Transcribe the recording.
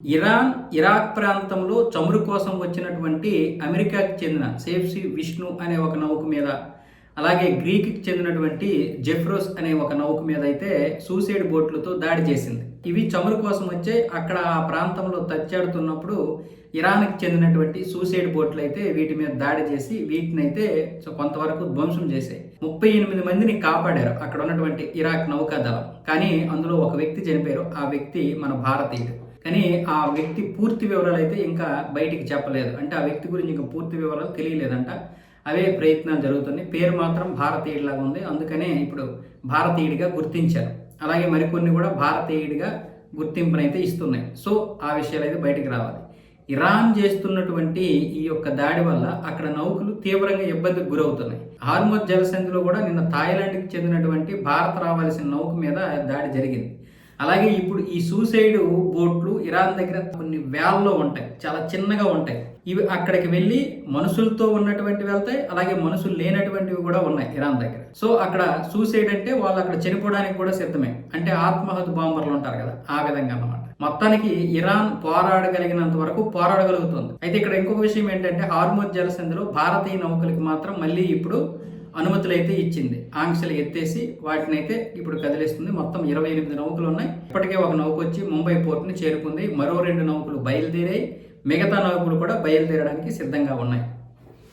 Iran, Iraq ప్రాంతంలో చమురు కోసం వచ్చినటువంటి అమెరికాకి చెందిన సేఫ్‌సి విష్ణు అనే ఒక నౌక మీద, అలాగే గ్రీక్‌కి చెందినటువంటి జెఫ్రోస్ అనే ఒక నౌక మీద అయితే సూసైడ్ బోట్లతో దాడి చేసింది. ఇవి చమురు కోసం వచ్చే అక్కడ ఆ ప్రాంతంలో తచ్చాడుతున్నప్పుడు ఇరాన్‌కి చెందినటువంటి సూసైడ్ బోట్లు అయితే వీటి మీద దాడి చేసి వీటినైతే కొంతవరకు ధ్వంసం చేశాయి. 38 మందిని కాపాడారు అక్కడ ఉన్నటువంటి ఇరాక్ నౌకాదళం. కానీ అందులో ఒక వ్యక్తి చనిపోయారు. ఆ వ్యక్తి మన భారతీయుడు. కానీ ఆ వ్యక్తి పూర్తి వివరాలు అయితే ఇంకా బయటికి చెప్పలేదు. అంటే ఆ వ్యక్తి గురించి ఇంకా పూర్తి వివరాలు తెలియలేదంట. అవే ప్రయత్నాలు జరుగుతున్నాయి. పేరు మాత్రం భారతీయుడిలాగా ఉంది. అందుకనే ఇప్పుడు భారతీయుడిగా గుర్తించారు. అలాగే మరికొన్ని కూడా భారతీయుడిగా గుర్తింపునైతే ఇస్తున్నాయి. సో ఆ విషయాలు అయితే బయటికి రావాలి. ఇరాన్ చేస్తున్నటువంటి ఈ యొక్క దాడి వల్ల అక్కడ నౌకలు తీవ్రంగా ఇబ్బందికి గురవుతున్నాయి. హార్మోజ్ జలసంధిలో కూడా నిన్న థాయిలాండ్కి చెందినటువంటి భారత్ రావాల్సిన నౌక మీద దాడి జరిగింది. అలాగే ఇప్పుడు ఈ సూసైడ్ బోట్లు ఇరాన్ దగ్గర కొన్ని వేలలో ఉంటాయి, చాలా చిన్నగా ఉంటాయి. ఇవి అక్కడికి వెళ్ళి మనుషులతో ఉన్నటువంటివి వెళ్తాయి, అలాగే మనుషులు లేనటువంటివి కూడా ఉన్నాయి ఇరాన్ దగ్గర. సో అక్కడ సూసైడ్ అంటే వాళ్ళు అక్కడ చనిపోవడానికి కూడా సిద్ధమే. అంటే ఆత్మహత్య బాంబర్లు ఉంటారు కదా, ఆ విధంగా అన్నమాట. మొత్తానికి ఇరాన్ పోరాడగలిగినంత వరకు పోరాడగలుగుతుంది. అయితే ఇక్కడ ఇంకొక విషయం ఏంటంటే హార్మోజ్ జలసంధిలో భారతీయ నౌకలకు మాత్రం మళ్ళీ ఇప్పుడు అనుమతులు అయితే ఇచ్చింది. ఆంక్షలు ఎత్తేసి వాటినైతే ఇప్పుడు కదిలిస్తుంది. మొత్తం 28 నౌకలు ఉన్నాయి. ఇప్పటికే ఒక నౌక వచ్చి ముంబై పోర్టుని చేరుకుంది. మరో 2 నౌకలు బయలుదేరాయి. మిగతా నౌకలు కూడా బయలుదేరడానికి సిద్ధంగా ఉన్నాయి.